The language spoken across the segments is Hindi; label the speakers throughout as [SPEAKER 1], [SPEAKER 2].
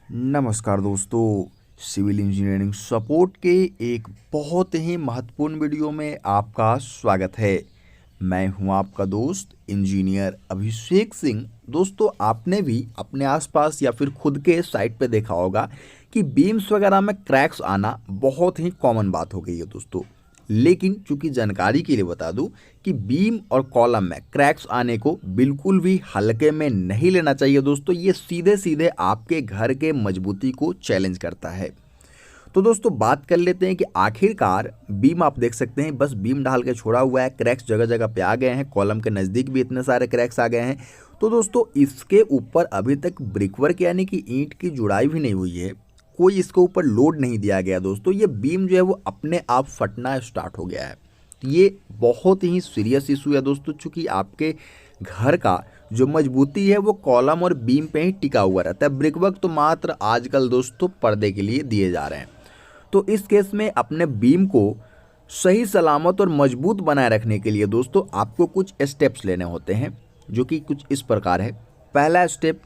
[SPEAKER 1] नमस्कार दोस्तों, सिविल इंजीनियरिंग सपोर्ट के एक बहुत ही महत्वपूर्ण वीडियो में आपका स्वागत है। मैं हूं आपका दोस्त इंजीनियर अभिषेक सिंह। दोस्तों, आपने भी अपने आसपास या फिर खुद के साइट पे देखा होगा कि बीम्स वगैरह में क्रैक्स आना बहुत ही कॉमन बात हो गई है दोस्तों। लेकिन चूंकि जानकारी के लिए बता दूं कि बीम और कॉलम में क्रैक्स आने को बिल्कुल भी हल्के में नहीं लेना चाहिए दोस्तों। ये सीधे सीधे आपके घर के मजबूती को चैलेंज करता है। तो दोस्तों, बात कर लेते हैं कि आखिरकार बीम आप देख सकते हैं, बस बीम ढाल के छोड़ा हुआ है, क्रैक्स जगह जगह पे आ गए हैं, कॉलम के नज़दीक भी इतने सारे क्रैक्स आ गए हैं। तो दोस्तों, इसके ऊपर अभी तक ब्रिकवर्क यानी कि ईंट की जुड़ाई भी नहीं हुई है, कोई इसके ऊपर लोड नहीं दिया गया दोस्तों। ये बीम जो है वो अपने आप फटना स्टार्ट हो गया है। तो ये बहुत ही सीरियस इशू है दोस्तों, चूँकि आपके घर का जो मजबूती है वो कॉलम और बीम पे ही टिका हुआ रहता है। ब्रिकवर्क तो मात्र आजकल दोस्तों पर्दे के लिए दिए जा रहे हैं। तो इस केस में अपने बीम को सही सलामत और मजबूत बनाए रखने के लिए दोस्तों आपको कुछ स्टेप्स लेने होते हैं, जो कि कुछ इस प्रकार है। पहला स्टेप,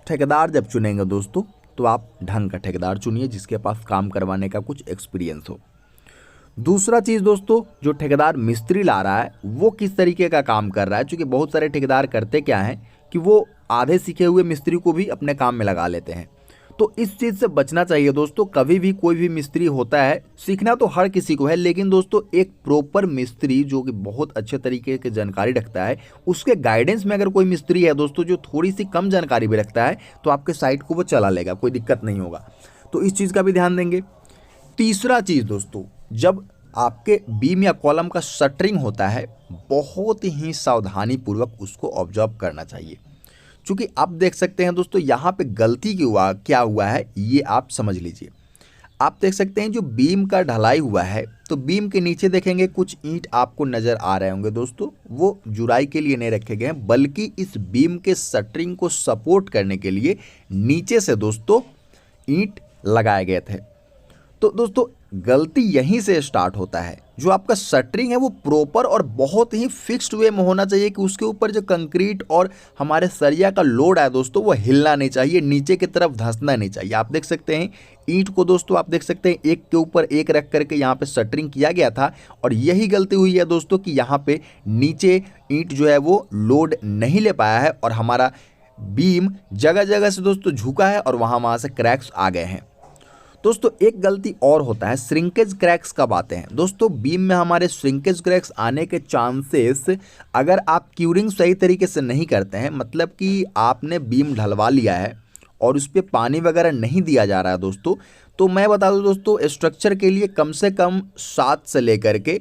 [SPEAKER 1] ठेकेदार जब चुनेंगे दोस्तों तो आप ढंग का ठेकेदार चुनिए जिसके पास काम करवाने का कुछ एक्सपीरियंस हो। दूसरा चीज़ दोस्तों, जो ठेकेदार मिस्त्री ला रहा है वो किस तरीके का काम कर रहा है, क्योंकि बहुत सारे ठेकेदार करते क्या हैं कि वो आधे सीखे हुए मिस्त्री को भी अपने काम में लगा लेते हैं। तो इस चीज़ से बचना चाहिए दोस्तों। कभी भी कोई भी मिस्त्री होता है, सीखना तो हर किसी को है, लेकिन दोस्तों एक प्रॉपर मिस्त्री जो कि बहुत अच्छे तरीके की जानकारी रखता है, उसके गाइडेंस में अगर कोई मिस्त्री है दोस्तों जो थोड़ी सी कम जानकारी भी रखता है, तो आपके साइट को वो चला लेगा, कोई दिक्कत नहीं होगा। तो इस चीज़ का भी ध्यान देंगे। तीसरा चीज़ दोस्तों, जब आपके बीम या कॉलम का शटरिंग होता है, बहुत ही सावधानी पूर्वक उसको ऑब्जर्व करना चाहिए। चूँकि आप देख सकते हैं दोस्तों यहाँ पे गलती क्या हुआ है ये आप समझ लीजिए। आप देख सकते हैं जो बीम का ढलाई हुआ है, तो बीम के नीचे देखेंगे कुछ ईंट आपको नज़र आ रहे होंगे दोस्तों, वो जुराई के लिए नहीं रखे गए हैं, बल्कि इस बीम के शटरिंग को सपोर्ट करने के लिए नीचे से दोस्तों ईंट लगाए गए थे। तो दोस्तों गलती यहीं से स्टार्ट होता है। जो आपका शटरिंग है वो प्रॉपर और बहुत ही फिक्स्ड वे में होना चाहिए कि उसके ऊपर जो कंक्रीट और हमारे सरिया का लोड है दोस्तों वो हिलना नहीं चाहिए, नीचे की तरफ धंसना नहीं चाहिए। आप देख सकते हैं ईंट को दोस्तों, आप देख सकते हैं एक के ऊपर एक रख करके यहाँ पे शटरिंग किया गया था, और यही गलती हुई है दोस्तों कि यहाँ पे नीचे ईंट जो है वो लोड नहीं ले पाया है और हमारा बीम जगह जगह से दोस्तों झुका है और वहाँ से क्रैक्स आ गए हैं। दोस्तों एक गलती और होता है, श्रिंकेज क्रैक्स कब आते हैं दोस्तों? बीम में हमारे श्रिंकेज क्रैक्स आने के चांसेस, अगर आप क्यूरिंग सही तरीके से नहीं करते हैं, मतलब कि आपने बीम ढलवा लिया है और उस पर पानी वगैरह नहीं दिया जा रहा है दोस्तों, तो मैं बता दूं दोस्तों, स्ट्रक्चर के लिए कम से कम 7 से लेकर के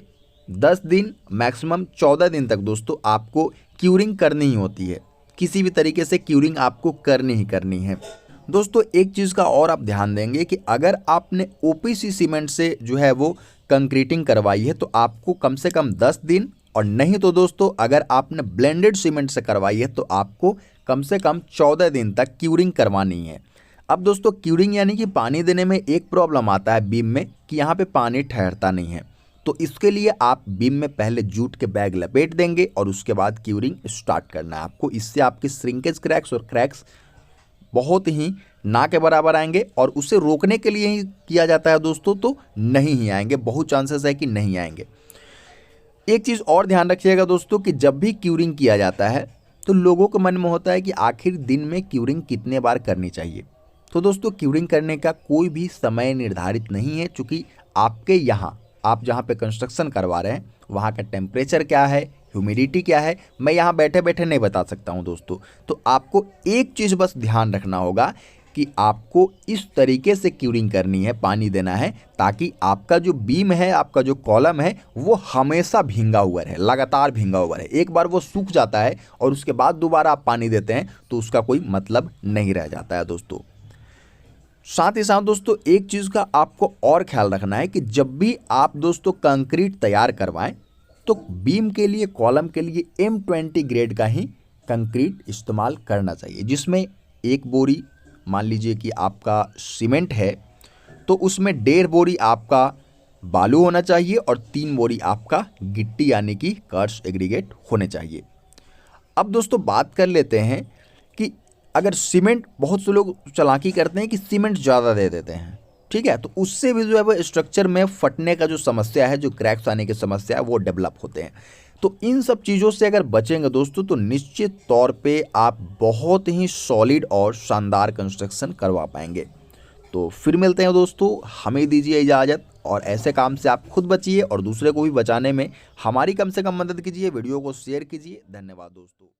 [SPEAKER 1] 10 दिन, मैक्सिमम 14 दिन तक दोस्तों आपको क्यूरिंग करनी ही होती है। किसी भी तरीके से क्यूरिंग आपको करनी ही करनी है। दोस्तों एक चीज़ का और आप ध्यान देंगे कि अगर आपने ओपीसी सीमेंट से जो है वो कंक्रीटिंग करवाई है तो आपको कम से कम 10 दिन, और नहीं तो दोस्तों अगर आपने ब्लेंडेड सीमेंट से करवाई है तो आपको कम से कम 14 दिन तक क्यूरिंग करवानी है। अब दोस्तों क्यूरिंग यानी कि पानी देने में एक प्रॉब्लम आता है बीम में कि यहाँ पे पानी ठहरता नहीं है। तो इसके लिए आप बीम में पहले जूट के बैग लपेट देंगे और उसके बाद क्यूरिंग स्टार्ट करना है आपको। इससे आपके श्रिंकेज क्रैक्स और क्रैक्स बहुत ही ना के बराबर आएंगे, और उसे रोकने के लिए ही किया जाता है दोस्तों, तो नहीं ही आएंगे, बहुत चांसेस है कि नहीं आएंगे। एक चीज़ और ध्यान रखिएगा दोस्तों कि जब भी क्यूरिंग किया जाता है तो लोगों के मन में होता है कि आखिर दिन में क्यूरिंग कितने बार करनी चाहिए। तो दोस्तों क्यूरिंग करने का कोई भी समय निर्धारित नहीं है, चूँकि आपके यहाँ आप जहाँ पे कंस्ट्रक्शन करवा रहे हैं वहाँ का टेम्परेचर क्या है, ह्यूमिडिटी क्या है, मैं यहाँ बैठे बैठे नहीं बता सकता हूँ दोस्तों। तो आपको एक चीज़ बस ध्यान रखना होगा कि आपको इस तरीके से क्यूरिंग करनी है, पानी देना है, ताकि आपका जो बीम है, आपका जो कॉलम है वो हमेशा भींगा हुआ रहे, लगातार भींगा हुआ रहे। एक बार वो सूख जाता है और उसके बाद दोबारा आप पानी देते हैं तो उसका कोई मतलब नहीं रह जाता है दोस्तों। साथ ही साथ दोस्तों एक चीज़ का आपको और ख्याल रखना है कि जब भी आप दोस्तों कंक्रीट तैयार करवाएं तो बीम के लिए, कॉलम के लिए M20 ग्रेड का ही कंक्रीट इस्तेमाल करना चाहिए, जिसमें एक बोरी मान लीजिए कि आपका सीमेंट है तो उसमें 1.5 बोरी आपका बालू होना चाहिए और 3 बोरी आपका गिट्टी यानी कि कर्स एग्रीगेट होने चाहिए। अब दोस्तों बात कर लेते हैं कि अगर सीमेंट, बहुत से लोग चालाकी करते हैं कि सीमेंट ज़्यादा दे देते हैं, ठीक है, तो उससे भी जो है वो स्ट्रक्चर में फटने का जो समस्या है, जो क्रैक्स आने की समस्या है, वो डेवलप होते हैं। तो इन सब चीज़ों से अगर बचेंगे दोस्तों, तो निश्चित तौर पे आप बहुत ही सॉलिड और शानदार कंस्ट्रक्शन करवा पाएंगे। तो फिर मिलते हैं दोस्तों, हमें दीजिए इजाज़त, और ऐसे काम से आप खुद बचिए और दूसरे को भी बचाने में हमारी कम से कम मदद कीजिए। वीडियो को शेयर कीजिए। धन्यवाद दोस्तों।